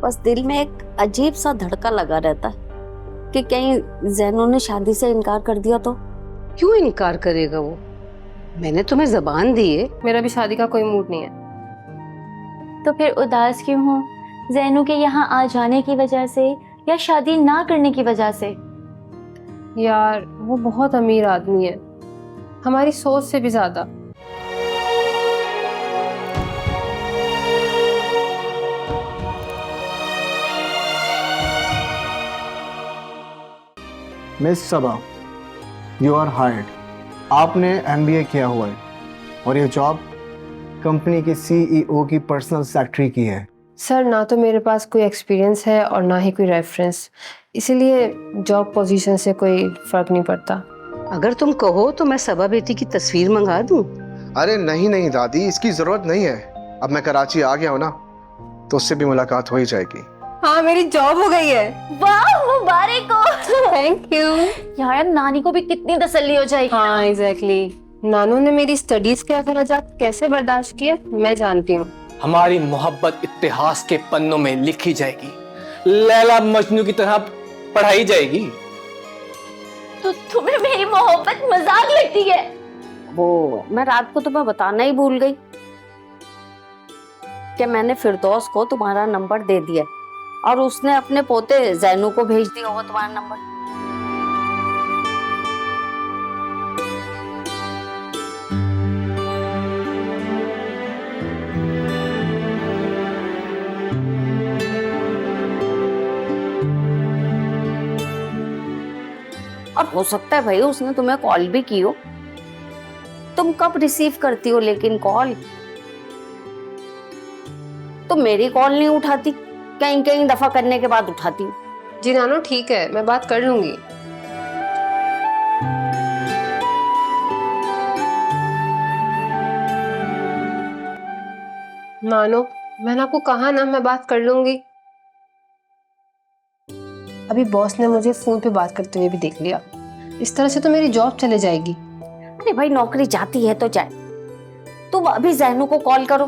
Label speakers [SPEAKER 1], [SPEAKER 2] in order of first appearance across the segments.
[SPEAKER 1] बस दिल में एक अजीब सा धड़का लगा रहता है कि कहीं जैनू ने शादी से इनकार कर दिया तो।
[SPEAKER 2] क्यों इनकार करेगा वो? मैंने तुम्हें जबान दी है।
[SPEAKER 3] मेरा भी शादी का कोई मूड नहीं है।
[SPEAKER 4] तो फिर उदास क्यों हो? जैनू के यहाँ आ जाने की वजह से या शादी ना करने की वजह से?
[SPEAKER 3] यार वो बहुत अमीर आदमी है, हमारी सोच से भी ज्यादा।
[SPEAKER 5] Miss Saba, you are hired. आपने एमबीए किया हुआ है और ये जॉब कंपनी के सीईओ की पर्सनल सेक्रेटरी की है।
[SPEAKER 3] सर ना तो मेरे पास कोई एक्सपीरियंस है और ना ही कोई रेफरेंस, इसीलिए जॉब पोजीशन से कोई फर्क नहीं पड़ता।
[SPEAKER 2] अगर तुम कहो तो मैं सबा बेटी की तस्वीर मंगा दूं।
[SPEAKER 5] अरे नहीं नहीं दादी, इसकी जरूरत नहीं है। अब मैं कराची आ गया हूँ ना, तो उससे भी मुलाकात हो ही जाएगी।
[SPEAKER 3] हाँ मेरी जॉब हो गई है।
[SPEAKER 4] वाह मुबारक हो।
[SPEAKER 3] Thank you.
[SPEAKER 4] यार नानी को भी कितनी तसल्ली हो जाएगी।
[SPEAKER 3] हाँ एग्जैक्टली। नानू ने मेरी स्टडीज के अखराजात कैसे बर्दाश्त किए मैं जानती हूँ।
[SPEAKER 6] हमारी मोहब्बत इतिहास के पन्नों में लिखी जाएगी, लैला मजनू की तरह पढ़ाई जाएगी।
[SPEAKER 4] तो तुम्हें मेरी मोहब्बत मजाक लगती है?
[SPEAKER 1] वो मैं रात को तुम्हें बताना ही भूल गई कि मैंने फिरदौस को तुम्हारा नंबर दे दिया और उसने अपने पोते जैनू को भेज दिया होगा तुम्हारा नंबर। और हो सकता है भाई उसने तुम्हें कॉल भी की हो। तुम कब रिसीव करती हो लेकिन कॉल? तुम मेरी कॉल नहीं उठाती, कहीं कहीं दफा करने के बाद उठाती हो।
[SPEAKER 3] जी नानू ठीक है, मैं बात कर लूंगी। नानू मैंने आपको कहा ना मैं बात कर लूंगी। अभी बॉस ने मुझे फोन पे बात करते हुए भी देख लिया, इस तरह से तो मेरी जॉब चले जाएगी।
[SPEAKER 1] अरे भाई नौकरी जाती है तो जाए, तुम अभी जैनू को कॉल करो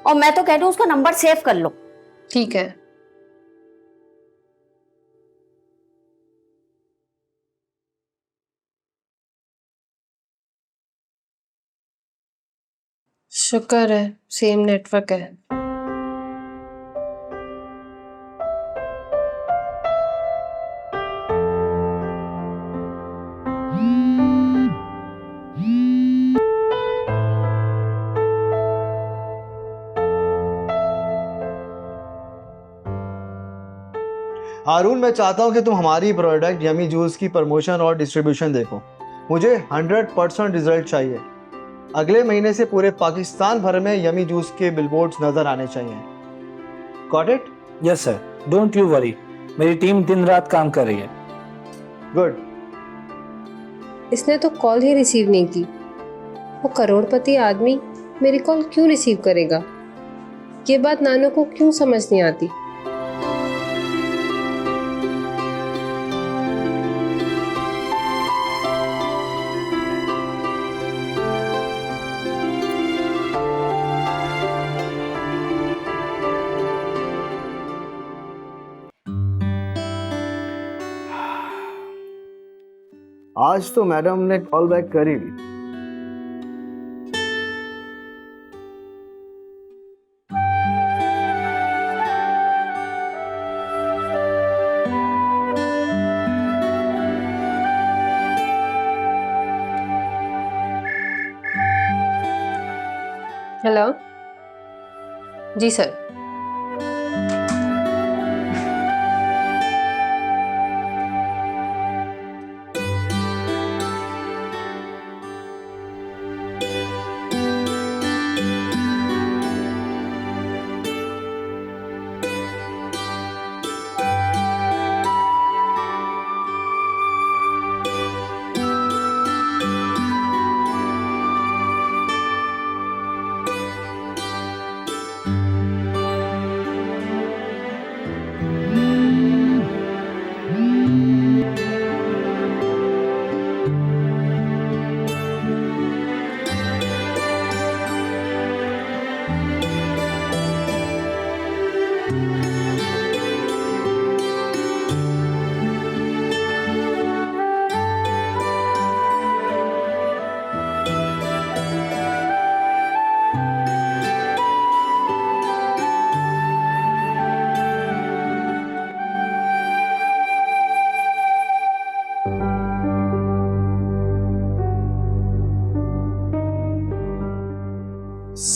[SPEAKER 1] और मैं तो कह रही हूँ उसका नंबर सेव कर लो।
[SPEAKER 3] ठीक है। शुक्र है सेम नेटवर्क है।
[SPEAKER 5] हारून, मैं चाहता हूँ कि तुम हमारी प्रोडक्ट यमी जूस की प्रमोशन और डिस्ट्रीब्यूशन देखो। मुझे 100% रिजल्ट चाहिए। अगले महीने से पूरे पाकिस्तान भर में यमी जूस के बिलबोर्ड्स नजर आने चाहिए। Got it?
[SPEAKER 6] Yes sir, don't you worry, मेरी टीम दिन रात काम कर रही है।
[SPEAKER 5] गुड।
[SPEAKER 3] इसने तो कॉल ही रिसीव नहीं की। वो करोड़पति आदमी मेरी कॉल क्यों रिसीव करेगा? ये बात नानू को क्यों समझ नहीं आती?
[SPEAKER 5] आज तो मैडम ने कॉल बैक करी ली।
[SPEAKER 3] हेलो जी सर।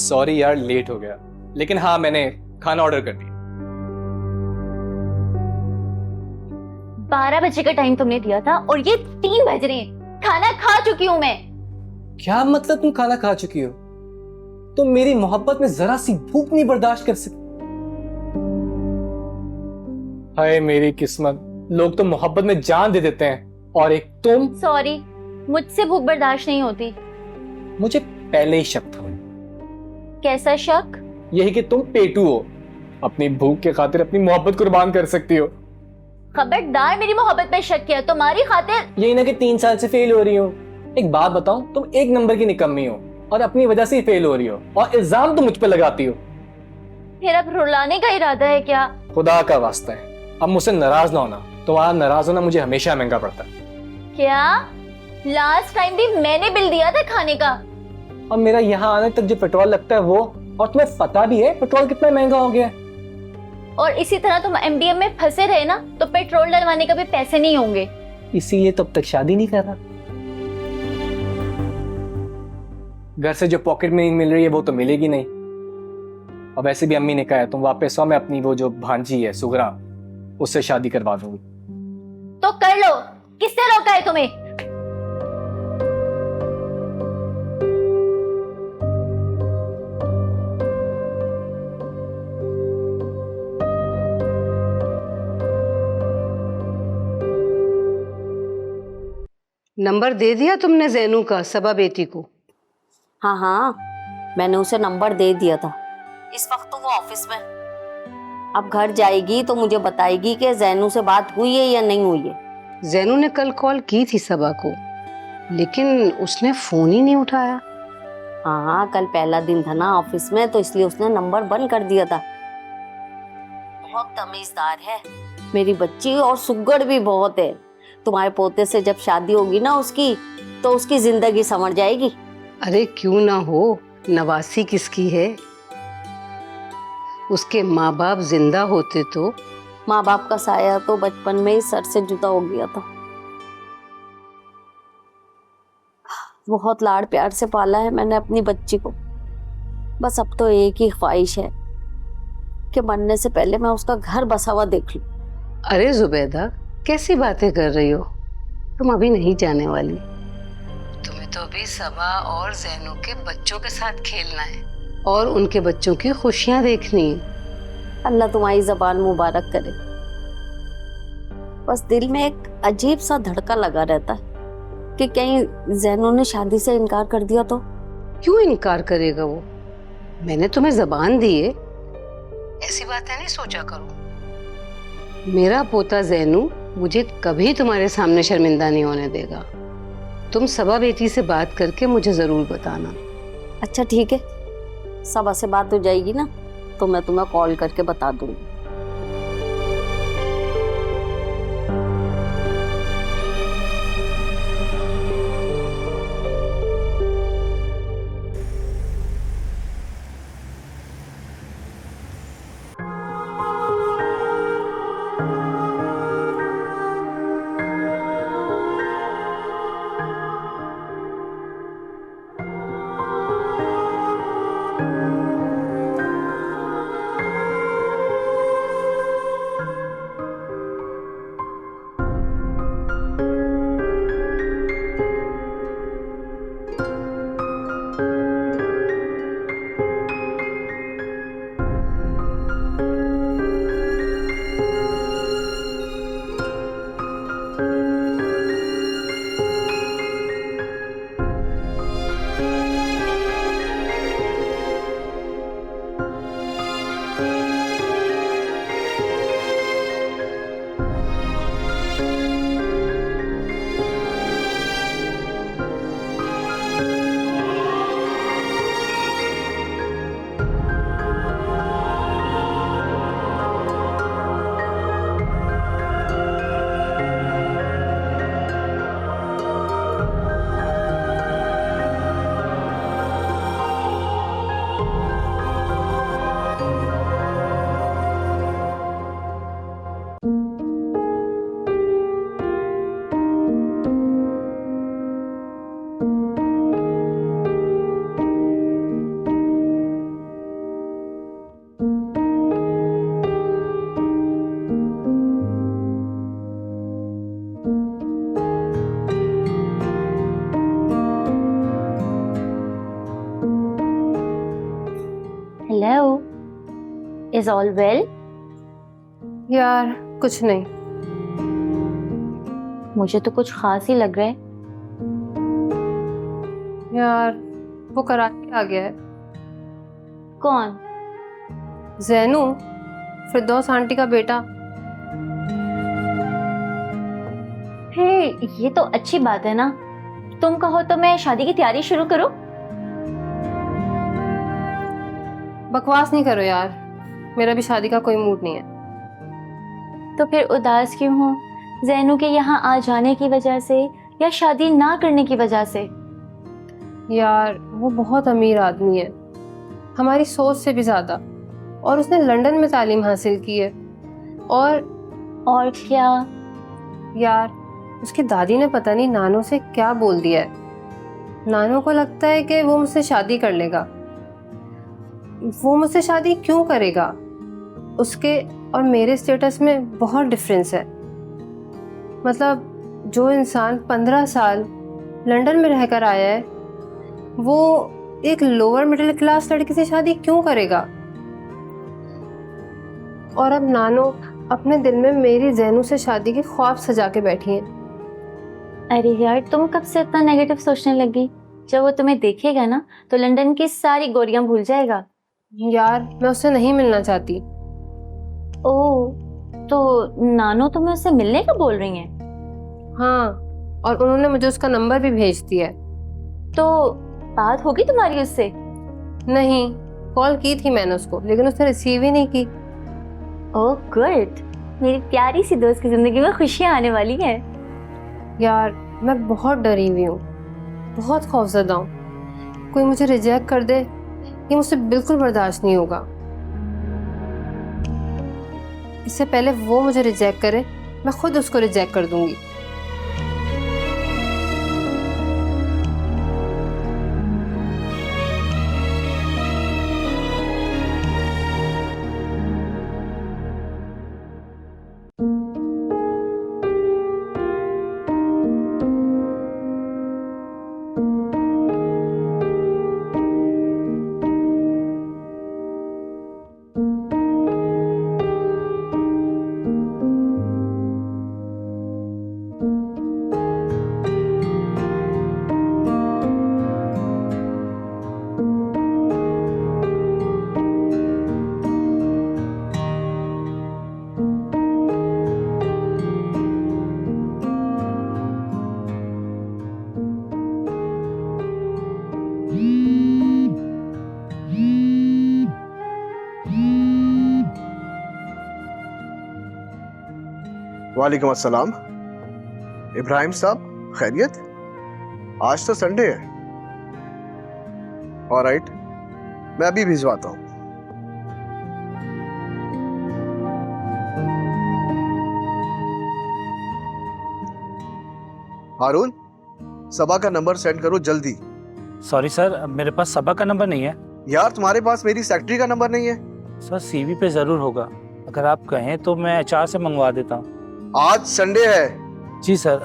[SPEAKER 6] सॉरी यार, लेट हो गया, लेकिन हाँ मैंने खाना ऑर्डर कर दिया।
[SPEAKER 4] 12 बजे का टाइम तुमने दिया था और ये 3 बज रहे हैं। खाना खा चुकी हूँ मैं।
[SPEAKER 6] क्या मतलब तुम खाना खा चुकी हो? तुम मेरी मोहब्बत में जरा सी भूख नहीं बर्दाश्त कर सकती? हाय मेरी किस्मत, लोग तो मोहब्बत में जान दे देते हैं और एक तुम।
[SPEAKER 4] सॉरी, मुझसे भूख बर्दाश्त नहीं होती।
[SPEAKER 6] मुझे पहले ही शक था।
[SPEAKER 4] कैसा शक?
[SPEAKER 6] यही कि तुम पेटू हो, अपनी भूख के खातिर अपनी मोहब्बत कुर्बान कर सकती हो।
[SPEAKER 4] खबरदार मेरी मोहब्बत पे शक किया, तुम्हारी खातिर।
[SPEAKER 6] यही ना कि 3 साल से फेल हो रही हो। एक बात बताओ, तुम 1 नंबर की निकम्मी हो और अपनी वजह से ही फेल हो रही हो और इल्जाम तुम मुझ पे लगाती हो।
[SPEAKER 4] फिर अब रुलाने का इरादा है क्या?
[SPEAKER 6] खुदा का वास्ता है, अब मुझसे नाराज ना होना। तुम्हारा नाराज होना मुझे हमेशा महंगा पड़ता है।
[SPEAKER 4] क्या? लास्ट टाइम भी मैंने बिल दिया था खाने का।
[SPEAKER 6] और मेरा यहाँ आने तक जो पेट्रोल लगता है वो, और तुम्हें पता भी है पेट्रोल कितना महंगा हो गया है।
[SPEAKER 4] और इसी तरह तुम एमडीएम में फंसे रहे ना तो पेट्रोल डलवाने का भी पैसे नहीं होंगे।
[SPEAKER 6] इसीलिए तो अब तक शादी नहीं कर रहा। घर से जो पॉकेट मनी मिल रही है वो तो मिलेगी नहीं, और वैसे भी अम्मी ने कहा है तुम वापस आओ, मैं अपनी वो जो भांजी है सुगरा उससे शादी करवा दूंगी।
[SPEAKER 4] तो कर लो, किसने रोका है तुम्हें?
[SPEAKER 2] नंबर दे दिया तुमने जैनू का, सबा बेटी को?
[SPEAKER 1] हाँ हाँ, मैंने उसे नंबर दे दिया था। इस वक्त तो वो ऑफिस में। अब घर जाएगी तो मुझे बताएगी कि जैनू से बात हुई है या नहीं हुई है।
[SPEAKER 2] जैनू ने कल कॉल की थी सबा को, लेकिन उसने फोन ही नहीं उठाया।
[SPEAKER 1] हाँ हाँ, कल पहला दिन था ना ऑफिस में, तो इसलिए उसने नंबर बंद कर दिया था। बहुत तमीजदार है मेरी बच्ची, और सुगड़ भी बहुत है। तुम्हारे पोते से जब शादी होगी ना उसकी, तो उसकी जिंदगी संवर जाएगी।
[SPEAKER 2] अरे क्यों ना हो, नवासी किसकी है? उसके माँ बाप जिंदा होते तो।
[SPEAKER 1] माँ बाप का साया तो बचपन में ही सर से जुदा हो गया था। बहुत लाड़ प्यार से पाला है मैंने अपनी बच्ची को। बस अब तो एक ही ख्वाहिश है कि मरने से पहले मैं उसका घर बसा हुआ देख लूं।
[SPEAKER 2] अरे जुबैदा, कैसी बातें कर रही हो? तुम अभी नहीं जाने वाली। तुम्हें तो अभी सबा और जैनू के बच्चों के साथ खेलना है और उनके बच्चों की खुशियां देखनी है।
[SPEAKER 1] अल्लाह तुम्हारी जबान मुबारक करे। बस दिल में एक अजीब सा धड़का लगा रहता है कि कहीं जैनू ने शादी से इनकार कर दिया तो।
[SPEAKER 2] क्यों इनकार करेगा वो? मैंने तुम्हें जबान दी है, ऐसी बातें नहीं सोचा करो। मेरा पोता जैनू मुझे कभी तुम्हारे सामने शर्मिंदा नहीं होने देगा। तुम सबा बेटी से बात करके मुझे जरूर बताना।
[SPEAKER 1] अच्छा ठीक है, सबा से बात हो जाएगी ना तो मैं तुम्हें कॉल करके बता दूंगी।
[SPEAKER 4] Is all well?
[SPEAKER 3] यार कुछ नहीं।
[SPEAKER 4] मुझे तो कुछ खास ही लग रहा है।
[SPEAKER 3] यार वो कराची आ गया है।
[SPEAKER 4] कौन?
[SPEAKER 3] जैनू, फिरदौस आंटी का बेटा।
[SPEAKER 4] फिर ये तो अच्छी बात है ना। तुम कहो तो मैं शादी की तैयारी शुरू करूं?
[SPEAKER 3] बकवास नहीं करो यार, मेरा भी शादी का कोई मूड नहीं है।
[SPEAKER 4] तो फिर उदास क्यों हो? जैनू के यहाँ आ जाने की वजह से या शादी ना करने की वजह से?
[SPEAKER 3] यार वो बहुत अमीर आदमी है, हमारी सोच से भी ज्यादा, और उसने लंदन में तालीम हासिल की है।
[SPEAKER 4] और क्या?
[SPEAKER 3] यार उसकी दादी ने पता नहीं नानू से क्या बोल दिया है। नानू को लगता है कि वो मुझसे शादी कर लेगा। वो मुझसे शादी क्यों करेगा? उसके और मेरे स्टेटस में बहुत डिफरेंस है। मतलब जो इंसान 15 साल लंदन में रहकर आया है, वो एक लोअर मिडिल क्लास लड़की से शादी क्यों करेगा? और अब नानो अपने दिल में मेरी जैनू से शादी के ख्वाब सजा के बैठी हैं।
[SPEAKER 4] अरे यार, तुम कब से इतना नेगेटिव सोचने लगी? जब वो तुम्हें देखेगा ना तो लंदन की सारी गोरियां भूल जाएगा।
[SPEAKER 3] यार मैं उससे नहीं मिलना चाहती।
[SPEAKER 4] ओह, तो नानो तुम्हें उससे मिलने का बोल रही हैं?
[SPEAKER 3] हाँ, और उन्होंने मुझे उसका नंबर भी भेज दिया है।
[SPEAKER 4] तो बात होगी तुम्हारी उससे?
[SPEAKER 3] नहीं, कॉल की थी मैंने उसको, लेकिन उसने रिसीव ही नहीं की।
[SPEAKER 4] ओह गुड, मेरी प्यारी सी दोस्त की जिंदगी में खुशियां आने वाली हैं।
[SPEAKER 3] यार मैं बहुत डरी हुई हूँ, बहुत खौफजदा हूँ। कोई मुझे रिजेक्ट कर दे, ये मुझसे बिल्कुल बर्दाश्त नहीं होगा। इससे पहले वो मुझे रिजेक्ट करे, मैं खुद उसको रिजेक्ट कर दूंगी।
[SPEAKER 7] वालेकुम अस्सलाम। इब्राहिम साहब, खैरियत? आज तो संडे है। ऑलराइट, मैं अभी भिजवाता हूँ। हारून, सबा का नंबर सेंड करो जल्दी।
[SPEAKER 8] सॉरी सर, मेरे पास सबा का नंबर नहीं है।
[SPEAKER 7] यार तुम्हारे पास मेरी सेक्रेटरी का नंबर नहीं है?
[SPEAKER 8] सर सीवी पे ज़रूर होगा, अगर आप कहें तो मैं HR से मंगवा देता हूँ।
[SPEAKER 7] आज संडे है।
[SPEAKER 8] जी सर,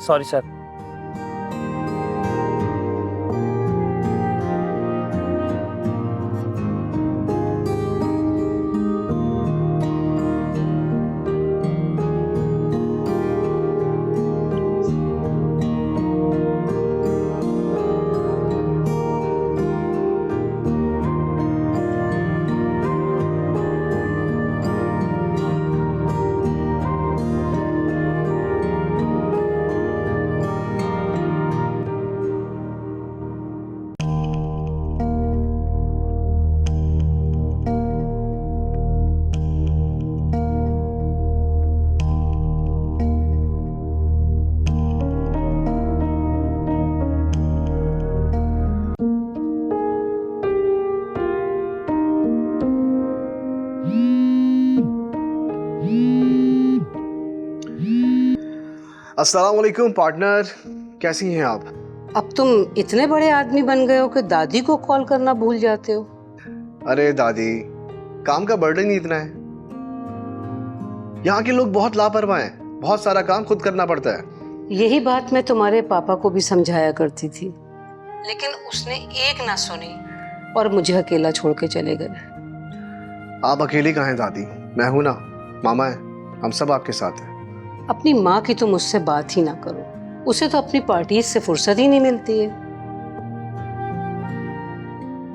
[SPEAKER 8] सॉरी सर।
[SPEAKER 7] अस्सलाम वालेकुम पार्टनर, कैसी हैं आप?
[SPEAKER 2] अब तुम इतने बड़े आदमी बन गए हो कि दादी को कॉल करना भूल जाते हो।
[SPEAKER 7] अरे दादी, काम का बर्डन ही इतना है। यहाँ के लोग बहुत लापरवाह हैं, बहुत सारा काम खुद करना पड़ता है।
[SPEAKER 2] यही बात मैं तुम्हारे पापा को भी समझाया करती थी, लेकिन उसने एक ना सुनी और मुझे अकेला छोड़ के चले गए।
[SPEAKER 7] आप अकेली कहाँ हैं दादी? मैं हूं ना, मामा है, हम सब आपके साथ हैं।
[SPEAKER 2] अपनी माँ की तो मुझसे बात ही ना करो, उसे तो अपनी पार्टीज से फुर्सत ही नहीं मिलती है।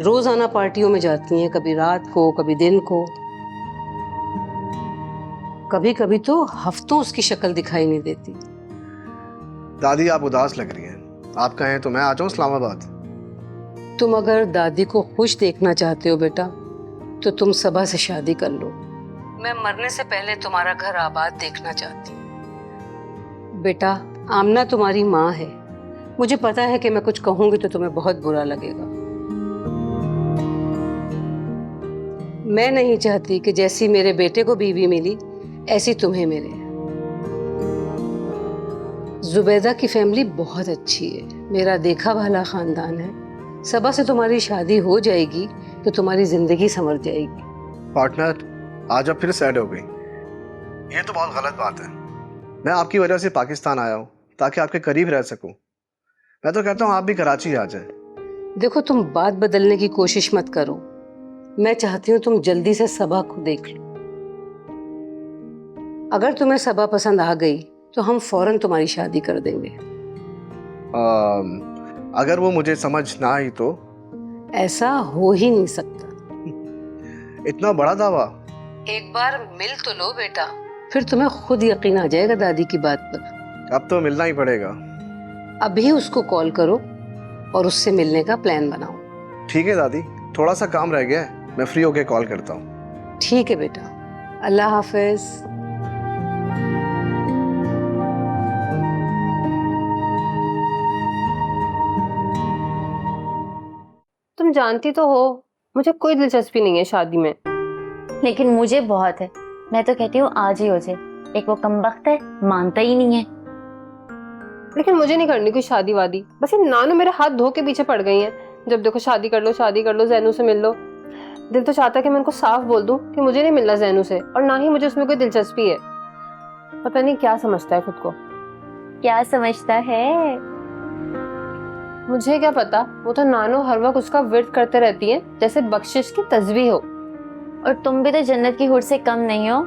[SPEAKER 2] रोजाना पार्टियों में जाती हैं, कभी रात को कभी दिन को, कभी कभी तो हफ्तों उसकी शक्ल दिखाई नहीं देती।
[SPEAKER 7] दादी आप उदास लग रही हैं, आप कहें तो मैं आ जाऊं इस्लामाबाद।
[SPEAKER 2] तुम अगर दादी को खुश देखना चाहते हो बेटा, तो तुम सबा से शादी कर लो। मैं मरने से पहले तुम्हारा घर आबाद देखना चाहती हूँ। बेटा, आमना तुम्हारी माँ है, मुझे पता है कि मैं कुछ कहूंगी तो तुम्हें बहुत बुरा लगेगा। मैं नहीं चाहती कि जैसी मेरे बेटे को बीवी मिली ऐसी तुम्हें मिले। जुबैदा की फैमिली बहुत अच्छी है, मेरा देखा भाला खानदान है। सबा से तुम्हारी शादी हो जाएगी तो तुम्हारी जिंदगी संवर जाएगी।
[SPEAKER 7] पार्टनर, आज आप फिर सैड हो गई, ये तो बहुत गलत बात है। मैं आपकी वजह से पाकिस्तान आया हूँ ताकि आपके करीब रह सकूं। मैं तो कहता हूँ आप भी कराची आ जाए।
[SPEAKER 2] देखो, तुम बात बदलने की कोशिश मत करो। मैं चाहती हूँ तुम जल्दी से सबा को देख लो। अगर तुम्हें सबा पसंद आ गई तो हम फौरन तुम्हारी शादी कर देंगे।
[SPEAKER 7] अगर वो मुझे समझ ना आई तो?
[SPEAKER 2] ऐसा हो ही नहीं सकता।
[SPEAKER 7] इतना बड़ा दावा?
[SPEAKER 2] एक बार मिल तो लो बेटा, फिर तुम्हें खुद यकीन आ जाएगा दादी की बात पर।
[SPEAKER 7] अब तो मिलना ही पड़ेगा।
[SPEAKER 2] अभी उसको कॉल करो और उससे मिलने का प्लान बनाओ।
[SPEAKER 7] ठीक है दादी, थोड़ा सा काम रह गया है, मैं फ्री होके कॉल करता हूँ।
[SPEAKER 2] ठीक है बेटा, अल्लाह हाफिज।
[SPEAKER 3] तुम जानती तो हो मुझे कोई दिलचस्पी नहीं है शादी में।
[SPEAKER 4] लेकिन मुझे बहुत है। मैं तो कहती हूँ आज ही हो जाए। एक वो कमबख्त है, मानता ही नहीं है।
[SPEAKER 3] लेकिन मुझे नहीं करनी कोई शादी वादी। बस ये नानू मेरे हाथ धो के पीछे पड़ गई हैं। जब देखो शादी कर लो, शादी कर लो, जैनू से मिल लो। दिल तो चाहता है कि मैं उनको साफ बोल दूं कि मुझे नहीं मिलना जैनू से, और ना ही मुझे उसमें कोई दिलचस्पी है। पता नहीं क्या समझता है खुद को।
[SPEAKER 4] क्या समझता है?
[SPEAKER 3] मुझे क्या पता, वो तो नानू हर वक्त उसका विर्द करते रहती है जैसे बख्शिश की तस्बीह हो।
[SPEAKER 4] और तुम भी तो जन्नत की हूर से कम नहीं हो।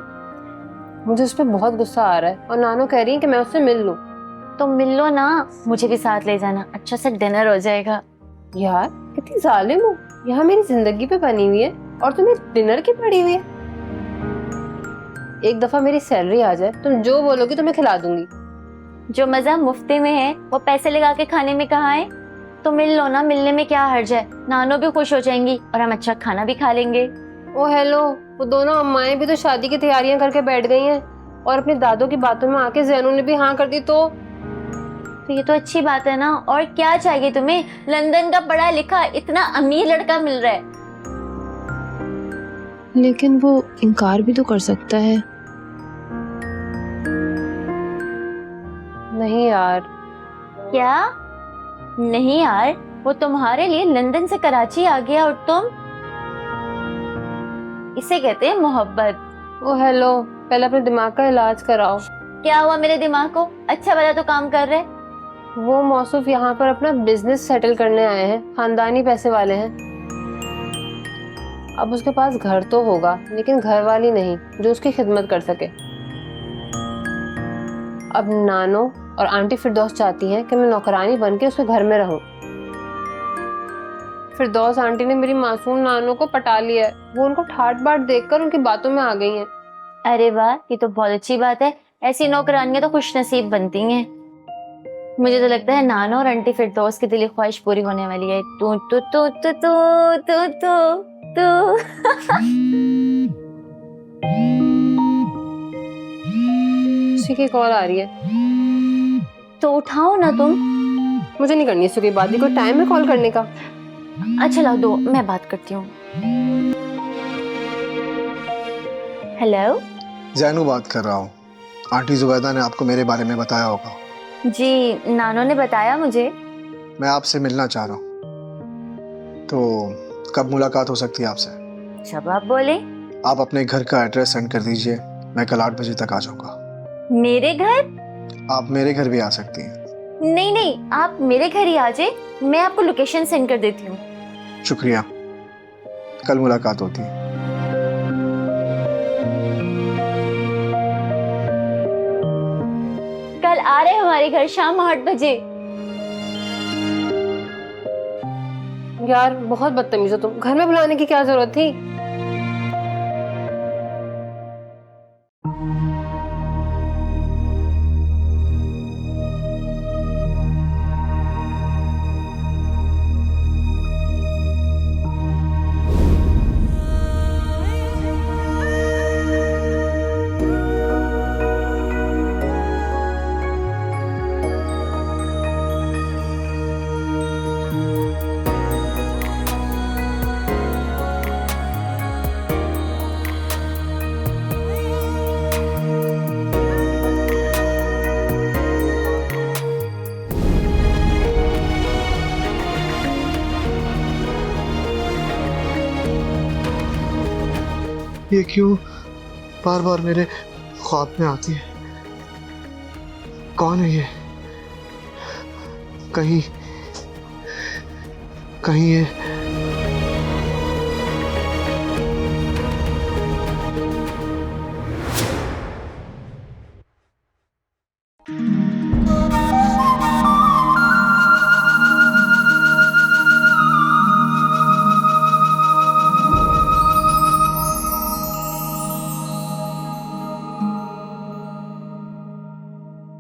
[SPEAKER 3] मुझे उस पर बहुत गुस्सा आ रहा है और नानू कह रही है कि मैं उससे मिल लूं।
[SPEAKER 4] तो मिल लो ना, मुझे भी साथ ले जाना, अच्छा सा डिनर हो जाएगा।
[SPEAKER 3] यार कितनी जालिम हो, यहाँ मेरी जिंदगी पे बनी हुई है और तुम्हें डिनर की पड़ी हुई है। एक दफा मेरी सैलरी आ जाए, तुम जो बोलोगी तो मैं खिला दूंगी।
[SPEAKER 4] जो मजा मुफ्ती में है वो पैसे लगा के खाने में कहाँ है? तो मिल लो ना, मिलने में क्या हर्ज है? नानो भी खुश हो जाएंगी और हम अच्छा खाना भी खा लेंगे।
[SPEAKER 3] ओ हेलो, वो दोनों अम्माएं भी तो शादी की तैयारियां करके बैठ गई हैं और अपने दादों की बातों में आके जैनू ने भी हाँ कर दी। तो
[SPEAKER 4] ये तो अच्छी बात है ना। और क्या चाहिए तुम्हें? लंदन का पढ़ा लिखा इतना अमीर लड़का मिल रहा है।
[SPEAKER 3] लेकिन वो इनकार भी तो कर सकता है। नहीं यार।
[SPEAKER 4] क्या नहीं यार? वो तुम्हारे लिए लंदन से कराची आ गया और तुम? इसे कहते हैं मोहब्बत।
[SPEAKER 3] ओ हेलो, पहले अपने दिमाग का इलाज कराओ।
[SPEAKER 4] क्या हुआ मेरे दिमाग को? अच्छा वाला तो काम कर रहे।
[SPEAKER 3] वो मौसूफ यहाँ पर अपना बिजनेस सेटल करने आए हैं, खानदानी पैसे वाले हैं। अब उसके पास घर तो होगा लेकिन घर वाली नहीं जो उसकी खिदमत कर सके। अब नानो और आंटी फिरदौस चाहती हैं कि मैं नौकरानी बन के उसके घर में रहूं। फिरदौस आंटी ने मेरी मासूम नानो को पटा लिया है। वो उनको ठाट बाट देखकर उनकी बातों में आ गई हैं।
[SPEAKER 4] अरे वाह, ये तो बहुत अच्छी बात है। ऐसी नौकरानियां तो खुशनसीब बनती हैं। मुझे तो लगता है नानो और आंटी फिरदौस की दिली ख्वाहिश पूरी होने वाली है। तू तू तू तू तू तू तू तू
[SPEAKER 3] उसी की कॉल आ रही है।
[SPEAKER 4] तो उठाओ ना तुम।
[SPEAKER 3] मुझे नहीं करनी इससे कोई बात। कोई टाइम है कॉल करने का?
[SPEAKER 4] अच्छा ला दो, मैं बात करती हूँ। हेलो
[SPEAKER 7] जैनू बात कर रहा हूँ। आंटी जुबैदा ने आपको मेरे बारे में बताया होगा।
[SPEAKER 4] जी, नानो ने बताया मुझे।
[SPEAKER 7] मैं आपसे मिलना चाह रहा हूँ, तो कब मुलाकात हो सकती है आपसे?
[SPEAKER 4] जब आप बोले।
[SPEAKER 7] आप अपने घर का एड्रेस सेंड कर दीजिए, मैं कल 8 बजे तक आ जाऊँगा।
[SPEAKER 4] मेरे घर?
[SPEAKER 7] आप मेरे घर भी आ सकती हैं।
[SPEAKER 4] नहीं नहीं, आप मेरे घर ही आ जाए, मैं आपको लोकेशन सेंड कर देती हूँ।
[SPEAKER 7] शुक्रिया, कल मुलाकात होती है।
[SPEAKER 4] हमारे घर शाम 8 बजे।
[SPEAKER 3] यार बहुत बदतमीज हो तुम, घर में बुलाने की क्या जरूरत थी?
[SPEAKER 7] ये क्यों बार बार मेरे ख्वाब में आती है? कौन है ये? कहीं कहीं ये